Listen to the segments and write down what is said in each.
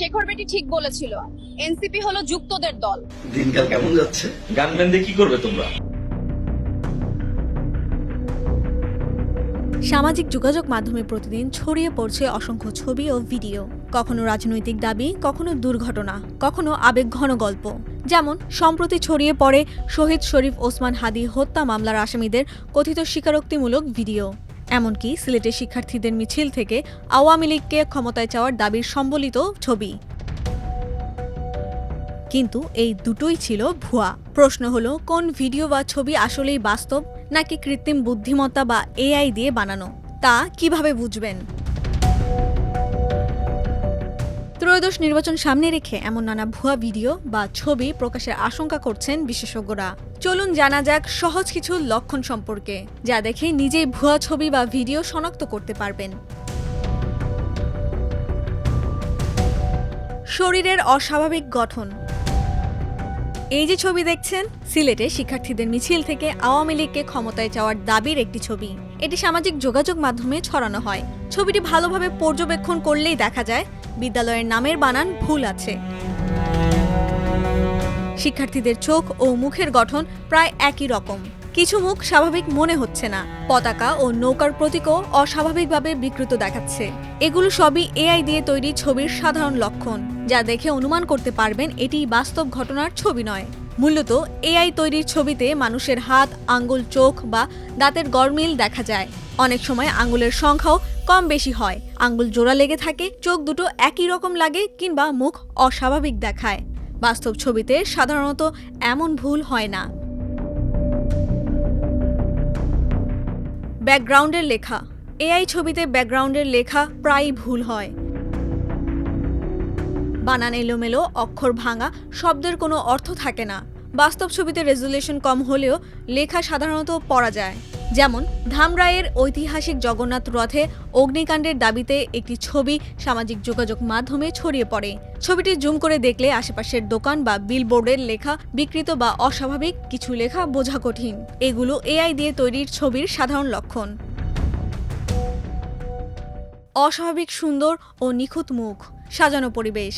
শেখর বেটি ঠিক বলেছিল, এনসিপি হলো যুক্তদের দল। দিনকাল কেমন যাচ্ছে? গানম্যান দিয়ে কি করবে তোমরা? সামাজিক যোগাযোগ মাধ্যমে প্রতিদিন ছড়িয়ে পড়ছে অসংখ্য ছবি ও ভিডিও, কখনো রাজনৈতিক দাবি, কখনো দুর্ঘটনা, কখনো আবেগঘন গল্প। যেমন সম্প্রতি ছড়িয়ে পড়ে শহীদ শরীফ ওসমান হাদি হত্যা মামলার আসামিদের কথিত স্বীকারোক্তিমূলক ভিডিও। এমনকি সিলেটের শিক্ষার্থীদের মিছিল থেকে আওয়ামী লীগকে ক্ষমতায় চাওয়ার দাবির সম্বলিত ছবি। কিন্তু এই দুটোই ছিল ভুয়া। প্রশ্ন হলো, কোন ভিডিও বা ছবি আসলেই বাস্তব নাকি কৃত্রিম বুদ্ধিমত্তা বা এআই দিয়ে বানানো, তা কিভাবে বুঝবেন? ত্রয়োদশ নির্বাচন সামনে রেখে এমন নানা ভুয়া ভিডিও বা ছবি প্রকাশের আশঙ্কা করছেন বিশেষজ্ঞরা। চলুন জানা যাক সহজ কিছু লক্ষণ সম্পর্কে, যা দেখে নিজেই ভুয়া ছবি বা ভিডিও শনাক্ত করতে পারবেন। শরীরের অস্বাভাবিক গঠন। এই যে ছবি দেখছেন, সিলেটে শিক্ষার্থীদের মিছিল থেকে আওয়ামী লীগকে ক্ষমতায় চাওয়ার দাবির একটি ছবি। এটি সামাজিক যোগাযোগ মাধ্যমে ছড়ানো হয়। ছবিটি ভালোভাবে পর্যবেক্ষণ করলেই দেখা যায় বিদ্যালয়ের নামের বানান ভুল আছে। শিক্ষার্থীদের চোখ ও মুখের গঠন প্রায় একই রকম। কিছু মুখ স্বাভাবিক মনে হচ্ছে না। পতাকা ও নৌকার প্রতীকও অস্বাভাবিকভাবে বিকৃত দেখাচ্ছে। এগুলো সবই এআই দিয়ে তৈরি ছবির সাধারণ লক্ষণ, যা দেখে অনুমান করতে পারবেন এটি বাস্তব ঘটনার ছবি নয়। মূলত এআই তৈরির ছবিতে মানুষের হাত, আঙ্গুল, চোখ বা দাঁতের গরমিল দেখা যায়। অনেক সময় আঙ্গুলের সংখ্যাও কম বেশি হয়, আঙ্গুল জোড়া লেগে থাকে, চোখ দুটো একই রকম লাগে কিংবা মুখ অস্বাভাবিক দেখায়। বাস্তব ছবিতে সাধারণত এমন ভুল হয় না। ব্যাকগ্রাউন্ডের লেখা। এআই ছবিতে ব্যাকগ্রাউন্ডের লেখা প্রায়ই ভুল হয়। বানান এলোমেলো, অক্ষর ভাঙা, শব্দের কোনো অর্থ থাকে না। বাস্তব ছবিতে রেজুলেশন কম হলেও লেখা সাধারণত পড়া যায়। যেমন ধামরাইয়ের ঐতিহাসিক জগন্নাথ রথে অগ্নিকাণ্ডের দাবিতে একটি ছবি সামাজিক যোগাযোগ মাধ্যমে ছড়িয়ে পড়ে। ছবিটি জুম করে দেখলে আশেপাশের দোকান বা বিলবোর্ডের লেখা বিকৃত বা অস্বাভাবিক কিছু লেখা বোঝা কঠিন। এগুলো এআই দিয়ে তৈরির ছবির সাধারণ লক্ষণ। অস্বাভাবিক সুন্দর ও নিখুঁত মুখ, সাজানো পরিবেশ।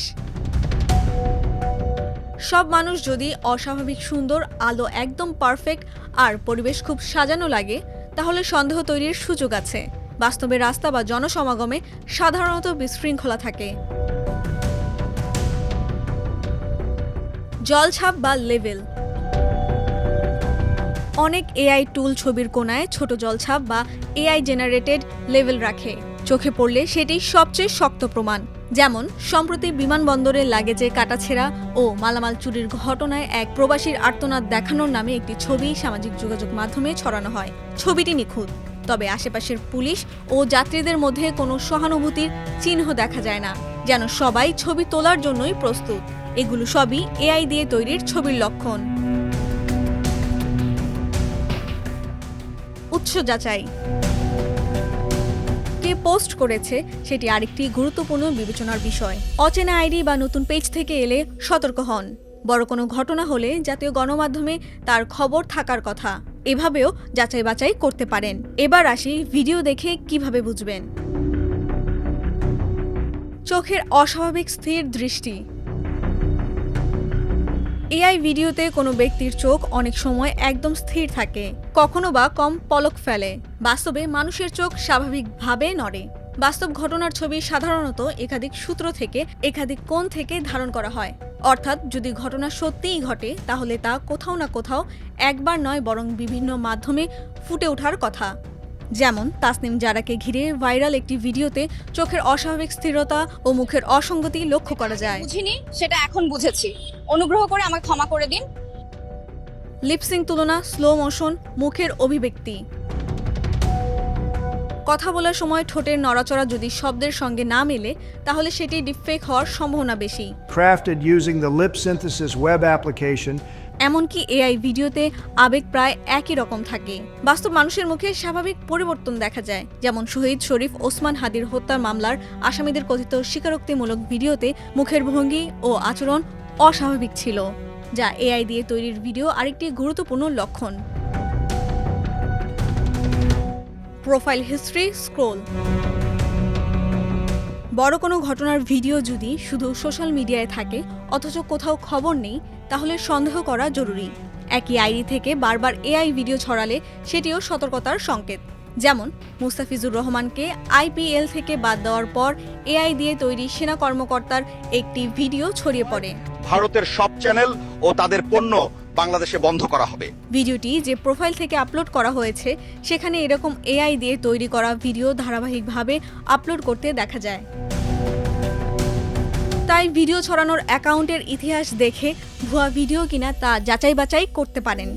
সব মানুষ যদি অস্বাভাবিক সুন্দর, আলো একদম পারফেক্ট আর পরিবেশ খুব সাজানো লাগে, তাহলে সন্দেহ তৈরির সুযোগ আছে। বাস্তবে রাস্তা বা জনসমাগমে সাধারণত বিশৃঙ্খলা থাকে। জলছাপ বা লেভেল। অনেক এআই টুল ছবির কোণায় ছোট জলছাপ বা এআই জেনারেটেড লেভেল রাখে। চোখে পড়লে সেটি সবচেয়ে শক্ত প্রমাণ। যেমন সম্প্রতি বিমানবন্দরে লাগেজে কাটাছেঁড়া ও মালামাল চুরির ঘটনায় এক প্রবাসীর আর্তনাদ দেখানোর নামে একটি ছবি সামাজিক যোগাযোগ মাধ্যমে ছড়ানো হয়। ছবিটি নিখুঁত, তবে আশেপাশের পুলিশ ও যাত্রীদের মধ্যে কোনো সহানুভূতির চিহ্ন দেখা যায় না, যেন সবাই ছবি তোলার জন্যই প্রস্তুত। এগুলো সবই এআই দিয়ে তৈরির ছবির লক্ষণ। উৎস যাচাই। কে পোস্ট করেছে সেটি আরেকটি গুরুত্বপূর্ণ বিবেচনার বিষয়। অচেনা আইডি বা নতুন পেজ থেকে এলে সতর্ক হন। বড় কোনো ঘটনা হলে জাতীয় গণমাধ্যমে তার খবর থাকার কথা। এভাবেও যাচাই বাছাই করতে পারেন। এবার আসি ভিডিও দেখে কিভাবে বুঝবেন। চোখের অস্বাভাবিক স্থির দৃষ্টি। এআই ভিডিওতে কোনো ব্যক্তির চোখ অনেক সময় একদম স্থির থাকে, কখনো বা কম পলক ফেলে। বাস্তবে মানুষের চোখ স্বাভাবিকভাবে নড়ে। বাস্তব ঘটনার ছবি সাধারণত একাধিক সূত্র থেকে, একাধিক কোণ থেকে ধারণ করা হয়। অর্থাৎ যদি ঘটনা সত্যিই ঘটে, তাহলে তা কোথাও না কোথাও একবার নয় বরং বিভিন্ন মাধ্যমে ফুটে ওঠার কথা। যেমন তাসনিম জারাকে ঘিরে ভাইরাল একটি ভিডিওতে চোখের অস্বাভাবিক স্থিরতা ও মুখের অসঙ্গতি লক্ষ্য করা যায়। বুঝিনি, সেটা এখন বুঝেছি। অনুগ্রহ করে আমাকে ক্ষমা করে দিন। লিপসিং তুলনা, স্লো মোশন, মুখের অভিব্যক্তি। কথা বলার সময় ঠোঁটের নড়াচড়া যদি শব্দের সঙ্গে না মেলে, তাহলে সেটি ডিপফেক হওয়ার সম্ভাবনা বেশি। Crafted using the lip synthesis web application. এমনকি এআই ভিডিওতে আবেগ প্রায় একই রকম থাকে। বাস্তব মানুষের মুখে স্বাভাবিক পরিবর্তন দেখা যায়। যেমন শহীদ শরীফ ওসমান হাদির হত্যার মামলার আসামিদের কথিত স্বীকারোক্তিমূলক ভিডিওতে মুখের ভঙ্গি ও আচরণ অস্বাভাবিক ছিল, যা এআই দিয়ে তৈরির ভিডিও আরেকটি গুরুত্বপূর্ণ লক্ষণ। Profile history scroll. বড় কোনো ঘটনার ভিডিও যদি শুধু সোশ্যাল মিডিয়ায় থাকে অথচ কোথাও খবর নেই, তাহলে সন্দেহ করা জরুরি। একই আইডি থেকে বারবার এআই ভিডিও ছড়ালে সেটিও সতর্কতার সংকেত। যেমন মুস্তাফিজুর রহমানকে আইপিএল থেকে বাদ দেওয়ার পর এআই দিয়ে তৈরি সেনা কর্মকর্তার একটি ভিডিও ছড়িয়ে পড়ে। ভারতের সব চ্যানেল ও তাদের পণ্য বাংলাদেশে বন্ধ করা হবে। ভিডিওটি যে প্রোফাইল থেকে আপলোড করা হয়েছে সেখানে এরকম এআই দিয়ে তৈরি করা ভিডিও ধারাবাহিকভাবে আপলোড করতে দেখা যায়। তাই ভিডিও ছড়ানোর অ্যাকাউন্টের ইতিহাস দেখে ভুয়া ভিডিও কিনা তা যাচাই বাছাই করতে পারেন।